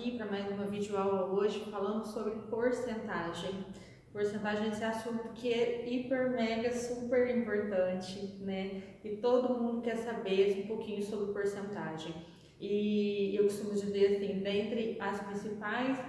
aqui para mais uma videoaula hoje falando sobre porcentagem. Porcentagem é esse assunto que é hiper, mega, super importante, né? E todo mundo quer saber um pouquinho sobre porcentagem. E eu costumo dizer assim, dentre as principais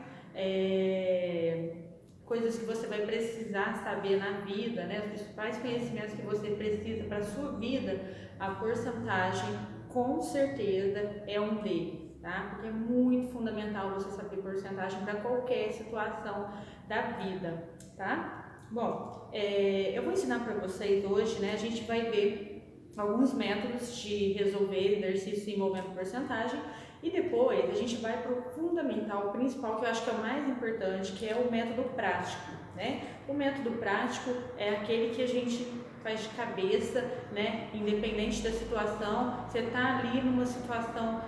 coisas que você vai precisar saber na vida, né? Os principais conhecimentos que você precisa para a sua vida, a porcentagem com certeza é um deles. Tá? Porque é muito fundamental você saber porcentagem para qualquer situação da vida, tá? Bom, eu vou ensinar para vocês hoje, né? A gente vai ver alguns métodos de resolver exercícios envolvendo porcentagem e depois a gente vai para o fundamental, o principal, que eu acho que é o mais importante, que é o método prático, né? O método prático é aquele que a gente faz de cabeça, né? Independente da situação, você tá ali numa situação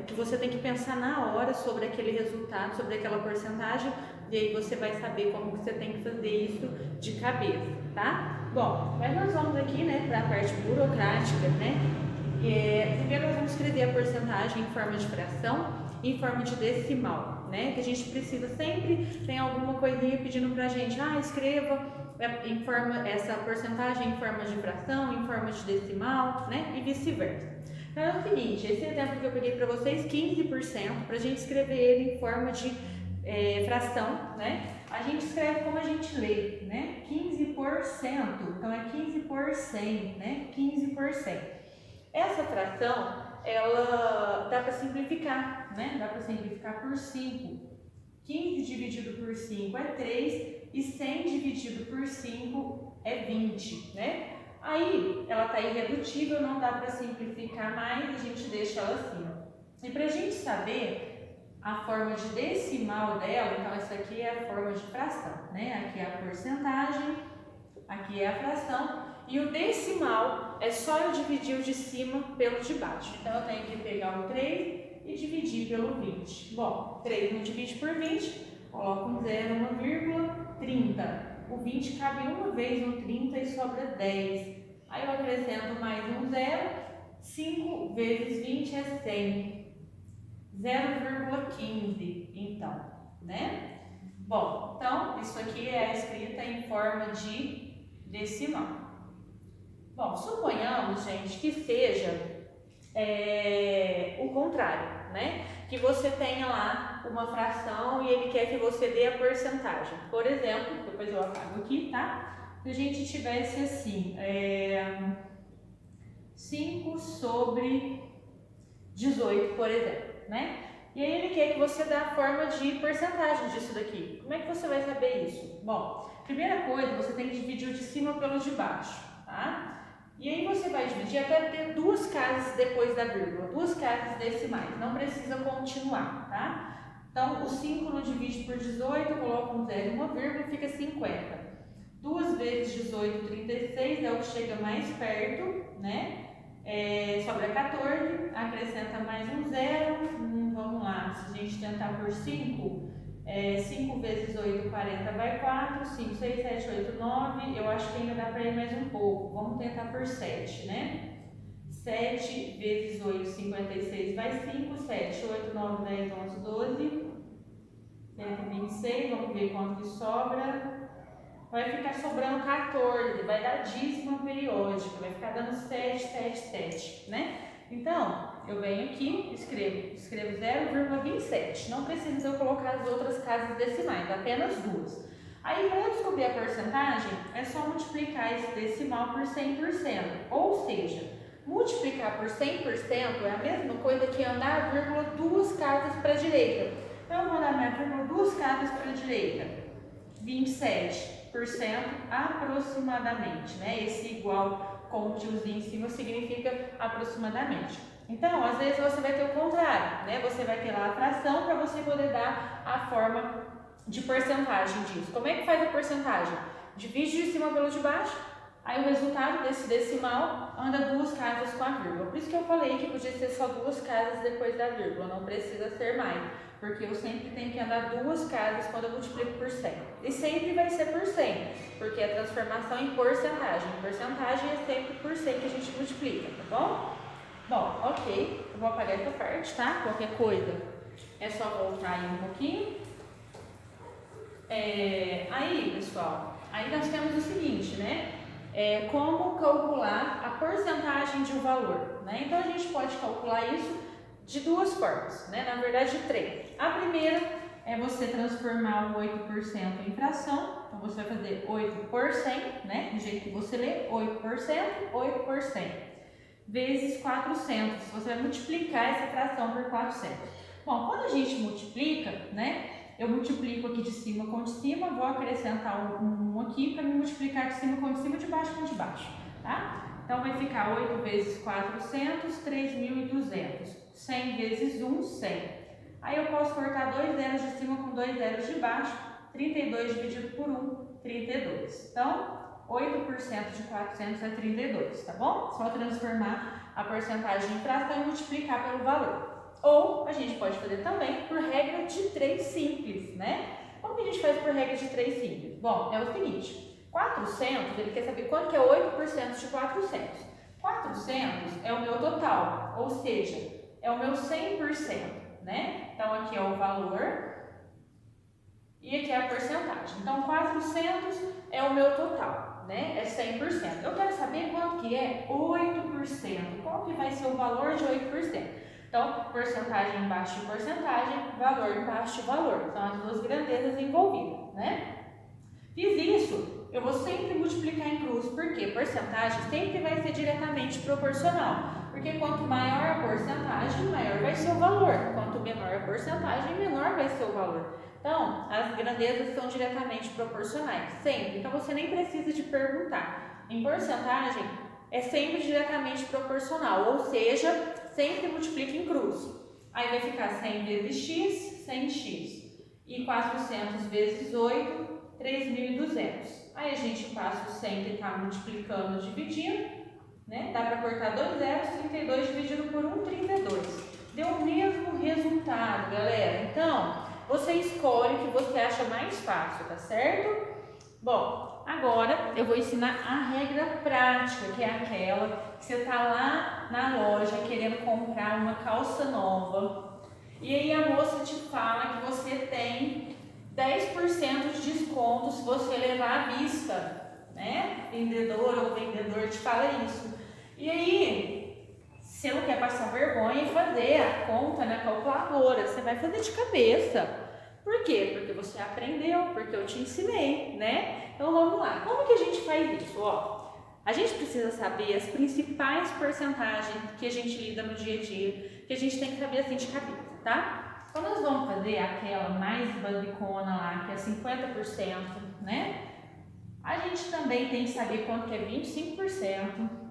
que você tem que pensar na hora sobre aquele resultado, sobre aquela porcentagem, e aí você vai saber como que você tem que fazer isso de cabeça, tá? Bom, mas nós vamos aqui, né, para a parte burocrática, né? Primeiro nós vamos escrever a porcentagem em forma de fração e em forma de decimal, né? Que a gente precisa sempre, tem alguma coisinha pedindo pra gente, escreva essa porcentagem em forma de fração, em forma de decimal, né? E vice-versa. Então é o seguinte, esse exemplo que eu peguei para vocês, 15%, para a gente escrever ele em forma de fração, né? A gente escreve como a gente lê, né? 15%, então é 15 por 100, né? 15%. Essa fração, ela dá para simplificar, né? Dá para simplificar por 5. 15 dividido por 5 é 3 e 100 dividido por 5 é 20, né? Aí, ela está irredutível, não dá para simplificar mais, a gente deixa ela assim. E para a gente saber a forma de decimal dela, então essa aqui é a forma de fração, né? Aqui é a porcentagem, aqui é a fração, e o decimal é só eu dividir o de cima pelo de baixo. Então, eu tenho que pegar o 3 e dividir pelo 20. Bom, 3 não divide por 20, coloco um 0, uma vírgula, 30. O 20 cabe uma vez no 30 e sobra 10. Aí eu acrescento mais um 0, 5 vezes 20 é 100. 0,15, então, né? Bom, então, isso aqui é escrita em forma de decimal. Bom, suponhamos, gente, que seja o contrário, né? Que você tenha lá uma fração e ele quer que você dê a porcentagem. Por exemplo, depois eu apago aqui, tá? Se a gente tivesse assim, 5 sobre 18, por exemplo, né? E aí ele quer que você dê a forma de porcentagem disso daqui. Como é que você vai saber isso? Bom, primeira coisa, você tem que dividir o de cima pelo de baixo, tá? E aí você vai dividir até ter duas casas depois da vírgula, duas casas decimais, não precisa continuar, tá? Então, o 5 não divide por 18, eu coloco um 0 e uma vírgula, fica 50. 2 vezes 18, 36, é o que chega mais perto, né? Sobra 14, acrescenta mais um 0, vamos lá, se a gente tentar por 5, 5 vezes 8, 40 vai 4, 5, 6, 7, 8, 9, eu acho que ainda dá para ir mais um pouco, vamos tentar por 7, né? 7 vezes 8, 56 vai 5, 7, 8, 9, 10, 11, 12, 126, vamos ver quanto que sobra. Vai ficar sobrando 14, vai dar dízima periódica, vai ficar dando 7, 7, 7, né? Então, eu venho aqui, escrevo 0,27. Não precisa eu colocar as outras casas decimais, apenas duas. Aí, para eu descobrir a porcentagem, é só multiplicar esse decimal por 100%. Ou seja, multiplicar por 100% é a mesma coisa que andar a vírgula duas casas para a direita. Então, eu vou andar minha vírgula duas casas para a direita. 27%. Aproximadamente, né? Esse igual com o tiozinho em cima significa aproximadamente. Então, às vezes você vai ter o contrário, né? Você vai ter lá a fração para você poder dar a forma de porcentagem disso. Como é que faz a porcentagem? Divide de cima pelo de baixo, aí o resultado desse decimal anda duas casas com a vírgula. Por isso que eu falei que podia ser só duas casas depois da vírgula, não precisa ser mais. Porque eu sempre tenho que andar duas casas quando eu multiplico por 100. E sempre vai ser por 100, porque é transformação em porcentagem. Porcentagem é sempre por 100 que a gente multiplica, tá bom? Bom, ok. Eu vou apagar essa parte, tá? Qualquer coisa, É só voltar aí um pouquinho. Aí, pessoal, aí nós temos o seguinte, né? Como calcular a porcentagem de um valor, né? Então, a gente pode calcular isso de duas formas, né? Na verdade, de três. A primeira é você transformar o 8% em fração. Então, você vai fazer 8 por 100, né? Do jeito que você lê, 8%, vezes 400. Você vai multiplicar essa fração por 400. Bom, quando a gente multiplica, né? Eu multiplico aqui de cima com de cima, vou acrescentar um aqui para me multiplicar de cima com de cima, de baixo com de baixo, tá? Então, vai ficar 8 vezes 400, 3.200. 100 vezes 1, 100. Aí eu posso cortar 2 zeros de cima com 2 zeros de baixo. 32 dividido por 1, 32. Então, 8% de 400 é 32, tá bom? Só transformar a porcentagem em fração e multiplicar pelo valor. Ou a gente pode fazer também por regra de 3 simples, né? Como que a gente faz por regra de 3 simples? Bom, é o seguinte, 400, ele quer saber quanto que é 8% de 400. 400 é o meu total, ou seja, é o meu 100%, né? Então, aqui é o valor e aqui é a porcentagem. Então, 400 é o meu total, né? É 100%. Eu quero saber quanto que é 8%. Qual que vai ser o valor de 8%? Então, porcentagem embaixo de porcentagem, valor embaixo de valor. São as duas grandezas envolvidas, né? Fiz isso, eu vou sempre multiplicar em cruz, porque porcentagem sempre vai ser diretamente proporcional. Porque quanto maior a porcentagem, maior vai ser o valor. Quanto menor a porcentagem, menor vai ser o valor. Então, as grandezas são diretamente proporcionais, sempre. Então, você nem precisa de perguntar. Em porcentagem, é sempre diretamente proporcional, ou seja, sempre multiplica em cruz. Aí vai ficar 100 vezes x, 100x. E 400 vezes 8, 3.200. Aí a gente passa o 100 que está multiplicando, dividindo, né? Dá para cortar 2 zeros, 32 dividido por 1, 32. Deu o mesmo resultado, galera. Então, você escolhe o que você acha mais fácil, tá certo? Bom, agora eu vou ensinar a regra prática, que é aquela que você está lá na loja querendo comprar uma calça nova. E aí a moça te fala que você tem 10% de desconto se você levar à vista, né? Vendedor ou vendedor te fala isso. E aí, você não quer passar vergonha e fazer a conta na calculadora, você vai fazer de cabeça. Por quê? Porque você aprendeu, porque eu te ensinei, né? Então vamos lá. Como que a gente faz isso? Ó, a gente precisa saber as principais porcentagens que a gente lida no dia a dia, que a gente tem que saber assim de cabeça, tá? Então nós vamos fazer aquela mais basicona lá, que é 50%, né? A gente também tem que saber quanto que é 25%,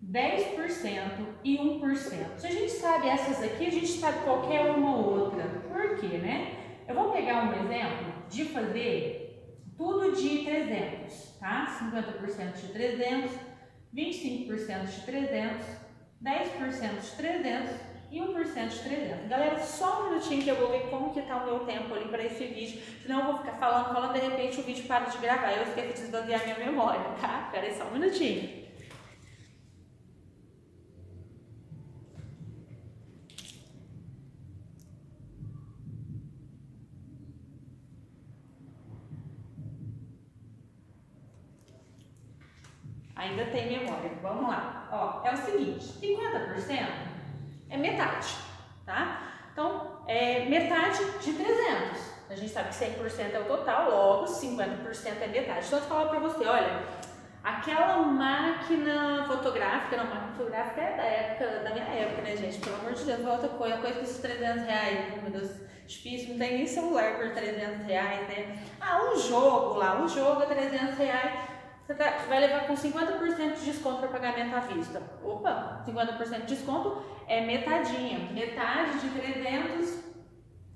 10% e 1%. Se a gente sabe essas aqui, a gente sabe qualquer uma ou outra. Por quê, né? Eu vou pegar um exemplo de fazer tudo de 300, tá? 50% de 300, 25% de 300, 10% de 300 e 1% de 300. Galera, só um minutinho que eu vou ver como que tá o meu tempo ali para esse vídeo, senão eu vou ficar falando, de repente o vídeo para de gravar, eu esqueço de esvaziar minha memória, tá? Espera aí só um minutinho. Ainda tem memória, vamos lá. Ó, é o seguinte, 50% é metade, tá? Então, é metade de 300. A gente sabe que 100% é o total, logo 50% é metade. Então, eu vou falar pra você, olha, aquela máquina fotográfica, não, máquina fotográfica é da minha época, né, gente? Pelo amor de Deus, outra coisa com esses 300 reais, meu Deus, difícil, não tem nem celular por 300 reais, né? Ah, um jogo é 300 reais. Você vai levar com 50% de desconto para pagamento à vista. Opa, 50% de desconto é metadinha. Metade de 300,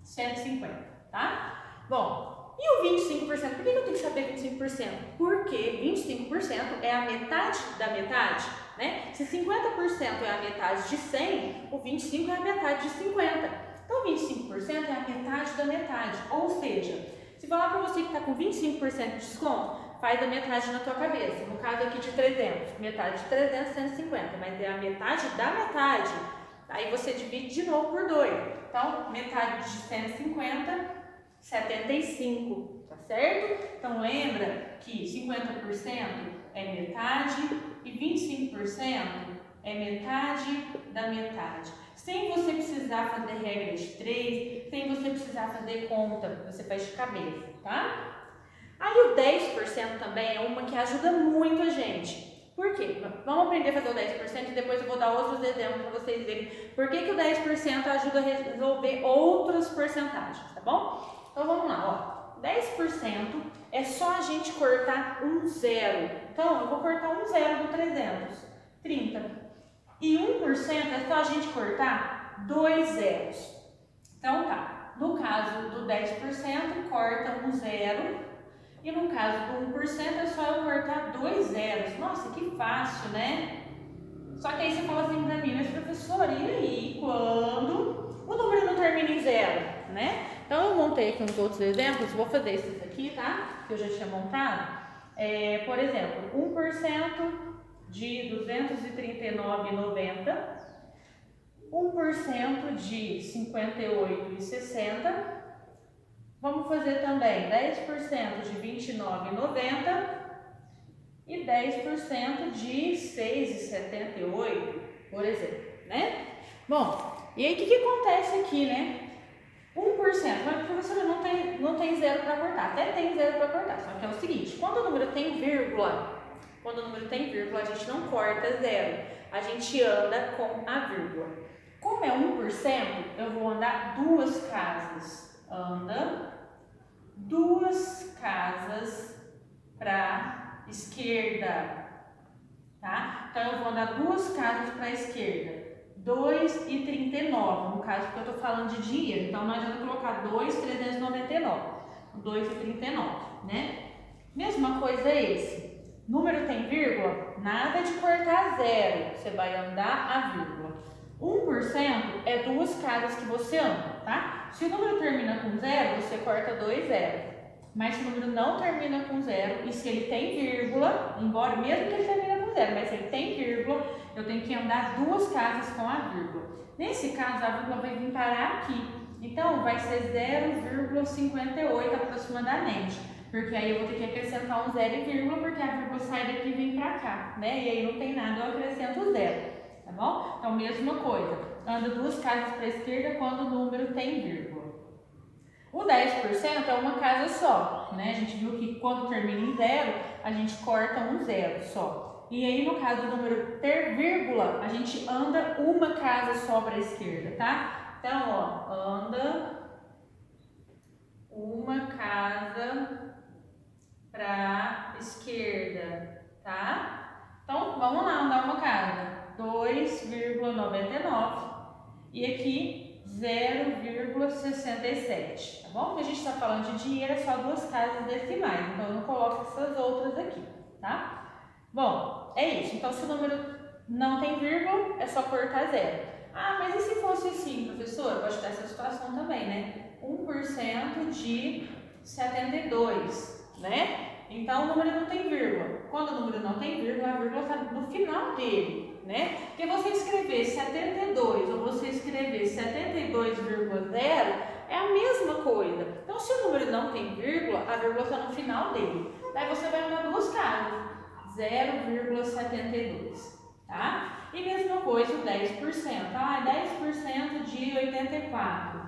150, tá? Bom, e o 25%? Por que eu tenho que saber 25%? Porque 25% é a metade da metade, né? Se 50% é a metade de 100, o 25% é a metade de 50. Então, 25% é a metade da metade. Ou seja, se falar para você que está com 25% de desconto, faz a metade na tua cabeça. No caso aqui de 300, metade de 300, 150, mas é a metade da metade. Aí você divide de novo por 2. Então, metade de 150, 75, tá certo? Então, lembra que 50% é metade e 25% é metade da metade. Sem você precisar fazer regra de 3, sem você precisar fazer conta, você faz de cabeça, tá? Aí o 10% também é uma que ajuda muito a gente. Por quê? Vamos aprender a fazer o 10% e depois eu vou dar outros exemplos para vocês verem por que o 10% ajuda a resolver outras porcentagens, tá bom? Então vamos lá, ó. 10% é só a gente cortar um zero. Então eu vou cortar um zero do 300, 30. E 1% é só a gente cortar 2 zeros. Então tá, no caso do 10%, corta um zero. E no caso do 1% é só eu cortar 2 zeros. Nossa, que fácil, né? Só que aí você fala assim pra mim, mas professora, e aí quando o número não termina em zero, né? Então eu montei aqui uns outros exemplos, vou fazer esses aqui, tá? Que eu já tinha montado. Por exemplo, 1% de 239,90, 1% de 58,60. Vamos fazer também 10% de 29,90 e 10% de 6,78, por exemplo, né? Bom, e aí o que acontece aqui, né? 1%, mas professora, não tem zero para cortar, até tem zero para cortar, só que é o seguinte, quando o número tem vírgula, a gente não corta zero, a gente anda com a vírgula. Como é 1%, eu vou andar duas casas. Anda 2 casas para esquerda, tá? Então eu vou andar 2 casas para a esquerda, 2,39, no caso porque eu tô falando de dinheiro, então não adianta colocar 2,399, 2,39, né? Mesma coisa esse, número tem vírgula, nada de cortar zero, você vai andar a vírgula. 1% é 2 casas que você anda, tá? Se o número termina com zero, você corta 2 zeros. Mas se o número não termina com zero, e se ele tem vírgula, embora mesmo que ele termine com zero, mas se ele tem vírgula, eu tenho que andar 2 casas com a vírgula. Nesse caso, a vírgula vai vir parar aqui. Então, vai ser 0,58 aproximadamente. Porque aí eu vou ter que acrescentar um zero e vírgula, porque a vírgula sai daqui e vem pra cá, né? E aí não tem nada, eu acrescento zero. Tá bom? Então, mesma coisa, anda 2 casas para a esquerda quando o número tem vírgula. O 10% é uma casa só, né? A gente viu que quando termina em zero, a gente corta um zero só. E aí, no caso do número ter vírgula, a gente anda uma casa só para a esquerda, tá? Então, ó, anda uma casa para a esquerda, tá? Então, vamos lá, andar uma casa. 2,99 e aqui 0,67, tá bom? Porque a gente está falando de dinheiro, é só 2 casas decimais, então eu não coloco essas outras aqui, tá? Bom, é isso. Então, se o número não tem vírgula, é só cortar zero. Ah, mas e se fosse assim, professor? Eu gosto dessa situação também, né? 1% de 72, né? Então, o número não tem vírgula. Quando o número não tem vírgula, a vírgula está no final dele, né? Porque você escrever 72 ou você escrever 72,0 é a mesma coisa. Então, se o número não tem vírgula, a vírgula está no final dele. Daí você vai andar 2 casas, 0,72, tá? E mesma coisa o 10%. Ah, 10% de 84.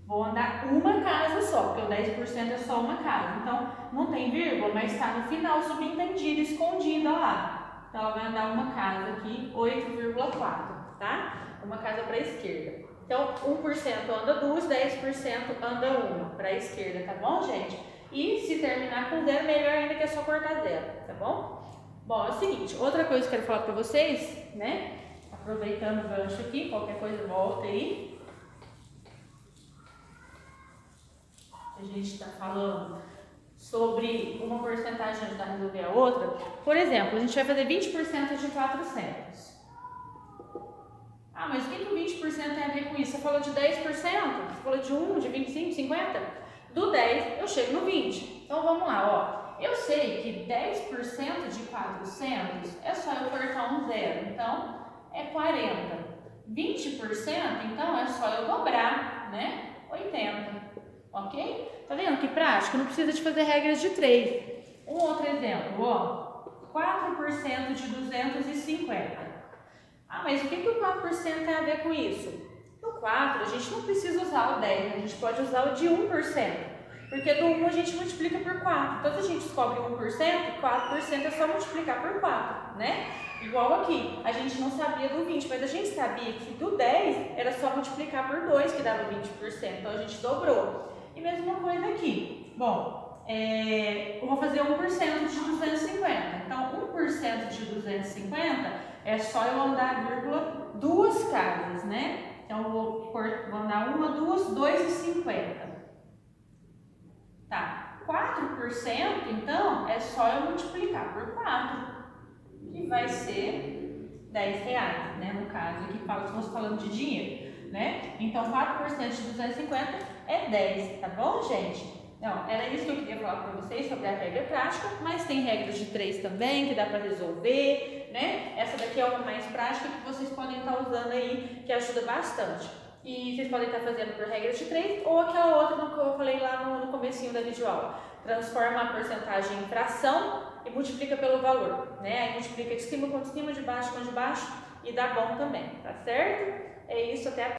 Vou andar uma casa só, porque o 10% é só uma casa. Então, não tem vírgula, mas está no final, subentendido, escondida lá. Então, ela vai andar uma casa aqui, 8,4, tá? Uma casa para a esquerda. Então, 1% anda 2, 10% anda uma para a esquerda, tá bom, gente? E se terminar com zero, melhor ainda que é só cortar zero, tá bom? Bom, é o seguinte, outra coisa que eu quero falar para vocês, né? Aproveitando o gancho aqui, qualquer coisa volta aí. A gente está falando sobre uma porcentagem ajudar a resolver a outra. Por exemplo, a gente vai fazer 20% de 400. Ah, mas o que o 20% tem a ver com isso? Você falou de 10%? Você falou de 1, de 25, 50? Do 10 eu chego no 20. Então vamos lá, ó. Eu sei que 10% de 400 é só eu cortar um zero. Então é 40. 20%, então é só eu dobrar, né? 80, ok? Tá vendo que prático? Não precisa de fazer regras de 3. Um outro exemplo, ó. 4% de 250. Ah, mas o que o 4% tem a ver com isso? No 4, a gente não precisa usar o 10, a gente pode usar o de 1%. Porque do 1 a gente multiplica por 4. Então, se a gente descobre 1%, 4% é só multiplicar por 4, né? Igual aqui, a gente não sabia do 20, mas a gente sabia que do 10 era só multiplicar por 2 que dava 20%. Então, a gente dobrou. E mesma coisa aqui. Bom, eu vou fazer 1% de 250. Então, 1% de 250 é só eu andar a vírgula duas casas, né? Então, vou andar 1, 2, 2,50. Tá, 4%, então, é só eu multiplicar por 4, que vai ser R$10, né? No caso, aqui estamos falando de dinheiro, né? Então, 4% de 250 é 10, tá bom, gente? Não, era isso que eu queria falar para vocês sobre a regra prática, mas tem regras de 3 também, que dá para resolver, né? Essa daqui é uma mais prática que vocês podem estar usando aí, que ajuda bastante. E vocês podem estar fazendo por regras de 3 ou aquela outra que eu falei lá no comecinho da videoaula. Transforma a porcentagem em fração e multiplica pelo valor, né? Aí multiplica de cima com de cima, de baixo com de baixo e dá bom também, tá certo? É isso, até a